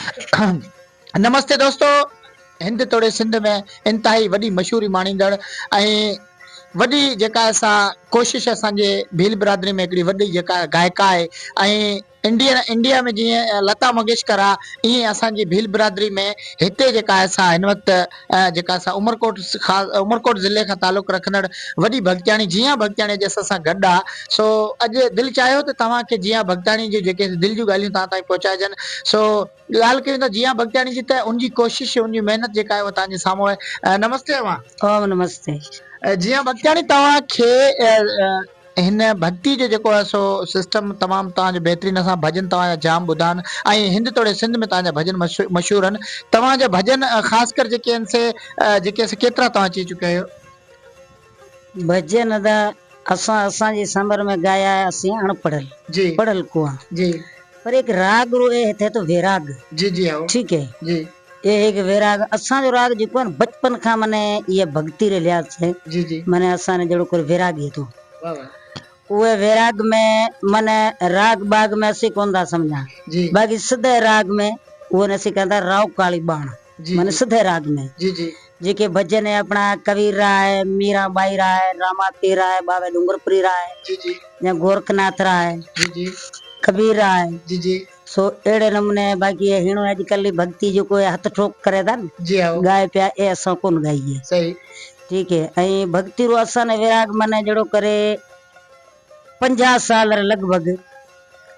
नमस्ते दोस्तों, हिंद तोड़े सिंध में इंतहाई वॾी मशहूरी माणींदड़ ऐं वॾी जेका असां कोशिश असांजे भील बिरादरी में हिकिड़ी वॾी जेका गायका आहे ऐं इंडिया में जीअं लता मंगेशकर आहे, ईअं असांजी भील बिरादरी में हिते जेका असां हिन वक़्तु जेका असां उमरकोट ज़िले खां तालुक रखंदड़ वॾी भॻत्याणी जिया भॻत्याणी जे असां सां गॾु आहे। सो अॼु दिलि चाहियो त तव्हांखे जिया भॻत्याणी जी जेके दिलि जूं ॻाल्हियूं तव्हां ताईं पहुचाइजनि। सो ॻाल्हि कयूं त जिया भॻत्याणी जी, त उनजी कोशिश, उनजी महिनत जेका आहे उहा तव्हांजे साम्हूं आहे। नमस्ते अमा। ओम नमस्ते। जिया भॻत्याणी, तव्हांखे हिन भक्ति जो जेको आहे सो सिस्टम तमामु तव्हांजो बहितरीनु, असां भॼन तव्हांजा जाम ॿुधा आहिनि ऐं हिंद तोड़े सिंध में तव्हांजा भॼन मशहूरु आहिनि। तव्हांजा भॼन ख़ासि कर जेके आहिनि से केतिरा तव्हां अची चुकिया आहियो? भजन असांजी समर में गाया है, असीं अनपढ़ल जी पढ़ल को जी, पर एक राग रो ए थे तो वैराग। जी जी आओ। ठीक है जी, ये एक वैराग असां जो राग जो है बचपन का मने ये भक्ति रे लिहाज से जी जी, मने असां ने जड़ो कर वैराग है तो वाह वाह, उहे वैराग में मने राग बाग में असी कोन दा समझा जी बाकी सिद्धे राग में वो नसी कहंदा राव काली बाण जी, मने सिद्धे राग में जी जी, जेके भजन है अपना कबीर रा है, मीरा बाई रा है, रामाती रा है, बाबा डूंगरपुरी रा है, जी जी, या गोरखनाथ रा है, जी जी, कबीर रा है। जी जी, सो एड़े नमूने बाकी ये हिणो अजकल भक्ति जो कोई हथ ठोक करे था जी आओ। गाय पिया ए असा कोन गाइए। सही, ठीक है। ऐं भक्ति रो असा ने विराग मने जड़ो करे 50 साल रे लगभग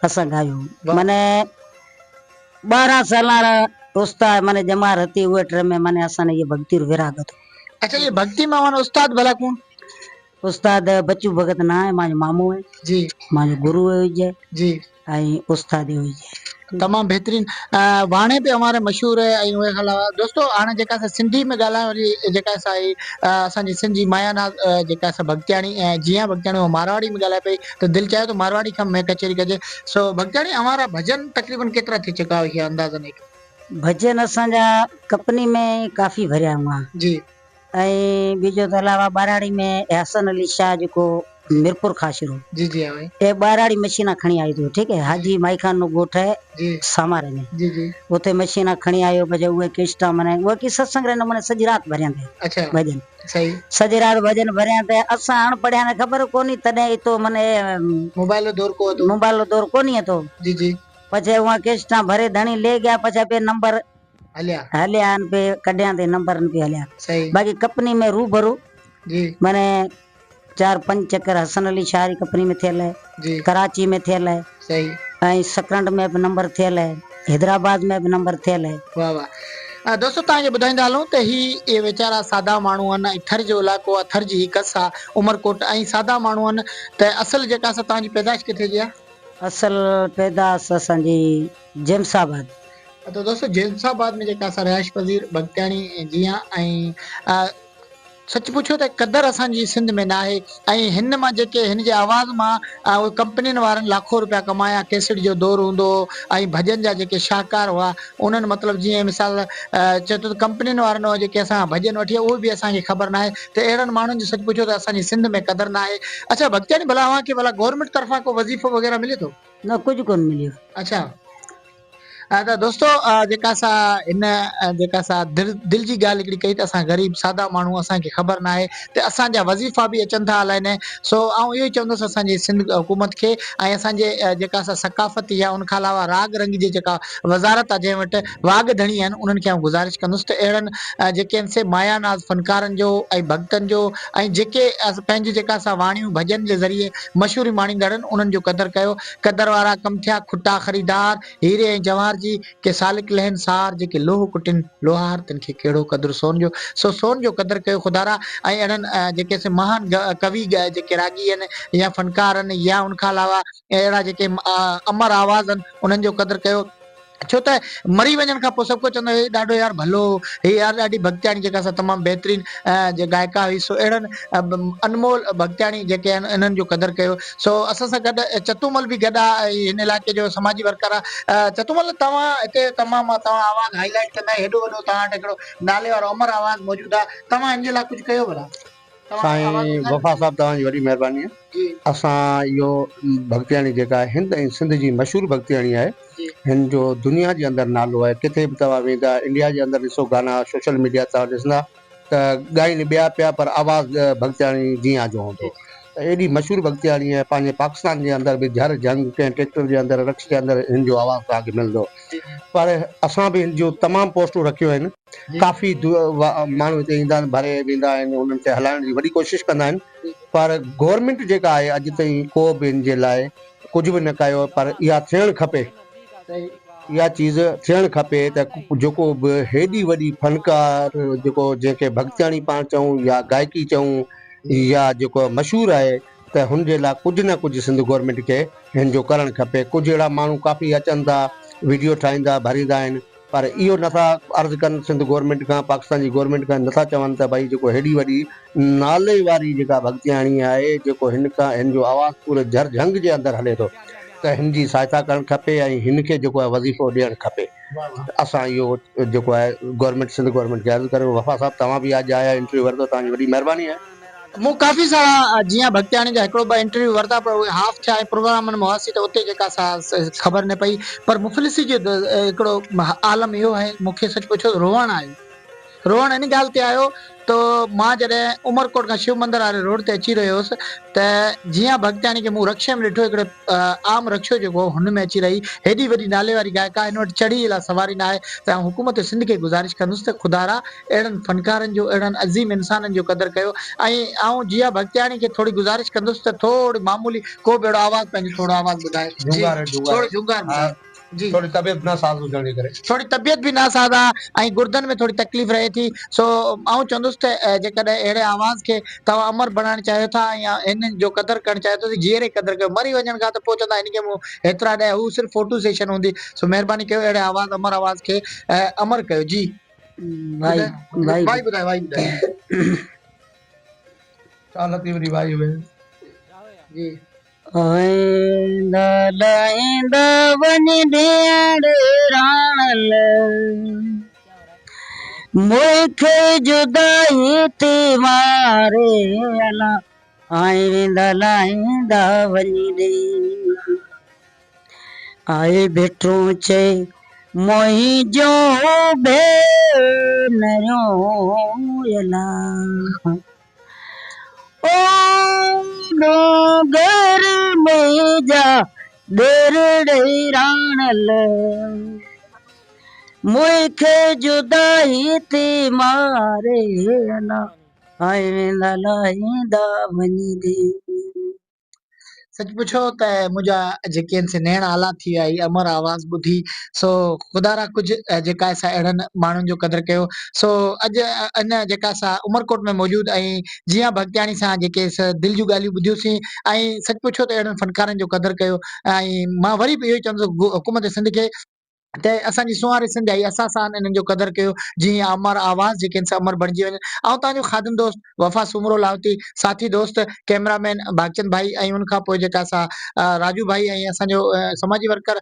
असा गायो। मने 12 साल उस्ताद मने जमार हती हुए ट्रे में मने असा ने ये भक्ति रो विराग तो। अच्छा, ये भक्ति में वन उस्ताद भला कौन? उस्ताद बच्चू भगत ना है, माजो मामू है जी, माजो गुरु है जे जी, आई उस्ताद है जे तमाम बेहतरीन वाणे पे हमारे मशहूर है। ऐं उहे अलावा दोस्तों हाणे जेका असां सिंधी में ॻाल्हायूं वरी जेका असांजी सिंधी मायानाथ जेका असां भॻत्याणी ऐं जिया भॻत्याणी उहा मारवाड़ी में ॻाल्हाए पई, त दिलि चाहे तो मारवाड़ी खां मैं कचेरी कजे। सो भॻत्याणी, हमारा भजन तकरीबन केतिरा थी चुका है अंदाज़न? भजन असांजा कपनी में काफी भरिया हुआ जी, ऐं बीजो तो अलावा बाराड़ी में हसन अली शाह जो मिरपुर खाशिरो जी जी आवे ए बाराड़ी मशीना खणी आई थो। ठीक है, हाजी माई खान नो गोठ है जी, सामारे में जी जी, उथे मशीना खणी आयो बजे उहे किस्टा मने वो की सत्संग रे नमूने सजी रात भरिया थे। अच्छा, भजन सही, सजी रात भजन भरिया थे। असा अण पढ़िया ने खबर कोनी तने तो मने मोबाइल दौर को तो मोबाइल दौर कोनी तो जी जी, पछे वहां किस्टा भरे धणी ले गया पछे पे नंबर हलिया हलिया पे कढिया थे नंबर पे हलिया। सही, बाकी कपनी में रूबरू जी मने 4-5 चक्कर हसन अली शाह री कपनी में थियल है, जी, कराची में थियल है, सही, ऐं सकरंड में भी नंबर थियल है, हैदराबाद में भी नंबर थियल है। वाह वाह। दोस्तों तव्हांखे ॿुधाईंदा हलूं त ही वीचारा सादा माण्हू आहिनि ऐं थर जो इलाइक़ो आहे, थर जी ही कस आहे उमरकोट, ऐं सादा माण्हू आहिनि। त असल जेका असां तव्हांजी पैदाइश किथे जी आहे? असल पैदास असांजी जेमसाबाद। तो दोस्तों जेमसाबाद में जेका असां रिहाइश पज़ीर भॻत्याणी जिया ऐं सच पुछो त क़दर असांजी सिंध में न आहे। ऐं हिन मां जेके हिन जे आवाज़ मां उहे कंपनियुनि वारनि लाखों रुपया कमाया, कैसेट जो दौर हूंदो ऐं भॼन जा जेके शाहकार हुआ उन्हनि मतिलबु जीअं मिसाल चए थो त कंपनियुनि वारनि जेके असां भॼन वठी उहे बि असांखे ख़बर न आहे। त अहिड़नि माण्हुनि जी सच पुछो त असांजी सिंध में क़दर न आहे। अच्छा भॻत्याणी, भला अव्हांखे भला गवर्नमेंट तरफ़ां को वज़ीफ़ो वग़ैरह मिले थो? न कुछ कोन मिलियो। अच्छा, त दोस्तों जेका असां हिन जेका असां दिलि जी ॻाल्हि हिकिड़ी कई त असां ग़रीब सादा माण्हू, असांखे ख़बर न आहे त असांजा वज़ीफ़ा बि अचनि था अलाए न। सो ऐं इहो ई चवंदुसि असांजी सिंध हुकूमत खे ऐं असांजे जेका असां सकाफ़त या उन खां अलावा राग रंग जी जेका वज़ारत आहे जंहिं वटि वाघ धणी आहिनि, उन्हनि खे गुज़ारिश कंदुसि त अहिड़नि जेके आहिनि से मायानाज़ फ़नकारनि जो ऐं भक्तनि जो ऐं जेके पंहिंजी जेका असां वाणियूं भॼन जे ज़रिए मशहूरी माणींदड़ आहिनि उन्हनि जो क़दर कयो। क़दर वारा कम थिया खुटा ख़रीदार, हीरे ऐं जवाहर जी के सालिक लहन सार, जेके लोह कुटिन लोहार तिन खे कहिड़ो क़दुरु सोन जो। सो सोन जो क़दर कयो ख़ुदारा। ऐं अहिड़नि जेके महान कवि जेके रागी आहिनि या फ़नकार आहिनि या उन खां अलावा अहिड़ा जेके अमर आवाज़ आहिनि उन्हनि जो क़दर कयो। छो त मरी वञण खां पोइ सभु कुझु चवंदो हे ॾाढो यार भलो, हे यार ॾाढी भॻत्याणी जेका असां तमामु बहितरीनु जे गायका हुई। सो अहिड़नि अनमोल भॻत्याणी जेके आहिनि इन्हनि जो क़दर कयो। सो असां सां गॾु चतुमल बि गॾु आहे, हिन इलाइक़े जो समाजी वर्कर आहे। चतुमल, तव्हां हिते तमामु तव्हां आवाज़ हाईलाइट कंदा, हेॾो वॾो तव्हां वटि हिकिड़ो नाले वारो अमर आवाज़ मौजूदु आहे, तव्हां हिन जे लाइ कुझु कयो भला? साईं वफ़ा साहब तव्हांजी वॾी महिरबानी आहे। जी असां इहो भॻतियाणी जेका आहे हिंद ऐं सिंध जी मशहूरु भॻतियाणी आहे, जी हिन जो दुनिया जे अंदरि नालो आहे। किथे बि तव्हां वेंदा, इंडिया जे अंदरि ॾिसो गाना सोशल मीडिया तव्हां ॾिसंदा त ॻाइनि ॿिया पिया, पर आवाज़ु भॻतियाणी जीअं जो हूंदो। त एॾी मशहूरु भॻतियाणी आहे, पंहिंजे पाकिस्तान जे अंदरि बि हर जंग कंहिं ट्रैक्टर जे अंदरि रक्स जे अंदरि हिन जो आवाज़ु तव्हांखे मिलंदो। पर असां बि हिन जो तमामु पोस्टूं रखियूं आहिनि। काफ़ी माण्हू हिते ईंदा आहिनि, भरे वेंदा आहिनि, उन्हनि खे हलाइण जी वॾी कोशिशि कंदा आहिनि। पर गवर्नमेंट जेका आहे अॼु ताईं को बि हिन जे लाइ कुझु बि न कयो। पर इहा थियणु खपे, इहा चीज़ थियणु खपे त जेको बि हेॾी वॾी फनकार जेको जंहिंखे भॻतियाणी पाण चऊं या गायकी चऊं या जेको मशहूरु आहे, त हुन जे लाइ कुझु न कुझु सिंध गवर्नमेंट खे हिन जो करणु खपे। कुझु अहिड़ा माण्हू काफ़ी अचनि था, वीडियो ठाहींदा भरींदा आहिनि, पर इहो नथा अर्ज़ु कनि सिंध गवर्नमेंट खां, पाकिस्तान जी गवर्नमेंट खां नथा चवनि त भई जेको हेॾी वॾी नाले वारी जेका भॻतियाणी आहे, जेको हिन खां हिन जो आवाज़ु पूरे झंग जे अंदरि हले थो, त हिन जी सहायता करणु खपे ऐं हिन खे जेको आहे वज़ीफ़ो ॾियणु खपे। असां इहो जेको आहे गवर्नमेंट सिंध गवर्नमेंट खे अर्ज़ु करियो। वफ़ा साहब तव्हां बि अॼु आया, इंटरव्यू वरितो, तव्हांजी वॾी महिरबानी आहे। मूं काफ़ी सारा जीअं भॻतियाणी जा हिकिड़ो ॿ इंटरव्यू वरिता, पर उहे हाफ थिया ऐं प्रोग्रामनि में हुआसीं त उते जेका ख़बर न पई। पर मुफ़लिसी जो हिकिड़ो आलम इहो आहे, मूंखे सच पुछो रोअण आयो। रोअण इन ॻाल्हि ते आयो त मां जॾहिं उमरकोट खां शिव मंदर वारे रोड ते अची रहियो हुउसि, त जीअं भॻतियाणी खे मूं रक्शे में ॾिठो, हिकिड़े आम रक्शो जेको हुन में अची रही, हेॾी वॾी नाले वारी गायका, हिन वटि चढ़ी लाइ सवारी न आहे। त हुकूमत सिंध खे गुज़ारिश कंदुसि त ख़ुदारा अहिड़नि फनकारनि जो, अहिड़नि अज़ीम इंसाननि जो क़दुरु कयो। ऐं जीअं भॻतियाणी खे थोरी गुज़ारिश कंदुसि त थोरी मामूली को बि अहिड़ो आवाज़ु पंहिंजो थोरो आवाज़ु ॿुधाए। जी थोरी तबियत नासाज़ हुजण जे करे, थोरी तबियत बि नासाज़ आहे ऐं गुर्दनि में थोरी तकलीफ़ रहे थी। सो आउं चवंदुसि त जेकॾहिं अहिड़े आवाज़ खे तव्हां अमर बणाइणु चाहियो था या हिन जो क़दुरु करणु चाहियो था, जीअरे क़दुरु कयो। मरी वञण खां त पोइ चवंदा हिन खे मूं हेतिरा ॾिया, हू सिर्फ़ु फोटो सेशन हूंदी। सो महिरबानी कयो, अहिड़े आवाज़ अमर आवाज़ खे अमर कयो। जी भाई ॿुधाए। छा लती वॾी भाई हुए। जी आईंदा लाईंदा वञ ॾियण राणल, मूंखे जुदाई थी मारे अला। आईंदा लाईंदा वञ ॾे, आए बेठो चए मोही जो भेनरियो अला। ओ घर में जा देर राणल, मूंखे जुदाई थी मारे अला। आईंदा लाईंदा वञ ॾे। सच पुछो त मुंहिंजा जेके आहिनि से नैण आला थी विया, ई अमर आवाज़ ॿुधी। सो ख़ुदारा कुझु जेका असां अहिड़नि माण्हुनि जो क़दुरु कयो। सो अॼु इन जेका असां उमरकोट में मौजूदु ऐं जीअं भॻतियाणी सां जेके दिलि जूं ॻाल्हियूं ॿुधियूंसीं, ऐं सच पुछो त अहिड़नि फनकारनि जो क़दुरु कयो। ऐं मां वरी बि इहो ई चवंदुसि हुकूमत सिंध खे त असांजी सुवारे सिंध आई, असां सां इन्हनि जो क़दुरु कयो, जीअं अमर आवाज़ जेके आहिनि अमर बणिजी वञनि। ऐं तव्हांजो ख़ादिम दोस्त वफ़ा सुमरो लावती, साथी दोस्त कैमरामैन भागचंद भाई, ऐं उनखां पोइ जेका असां राजू भाई ऐं असांजो समाजी वर्कर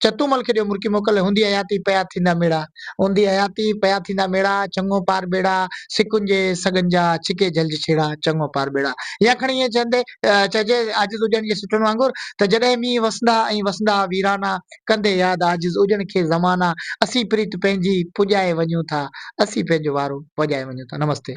चतूमल खे ॾियो मुर्की मोकल। हूंदी हयाती पया थींदा मेड़ा, हूंदी हयाती पया थींदा मेड़ा, चङो पार बेड़ा सिकुनि जे सगन जा छिके जलज छेड़ा, चङो पार बेड़ा। या खणी ईअं चइजे आजिज़ हुजण जे सुठनि वांगुरु, त जॾहिं मींहं वसंदा ऐं वसंदा वीराना, कंदे यादि आजिज़ हुजण खे ज़माना, असीं प्रीत पंहिंजी पुॼाए वञूं था, असीं पंहिंजो वारो वॼाए वञूं था। नमस्ते।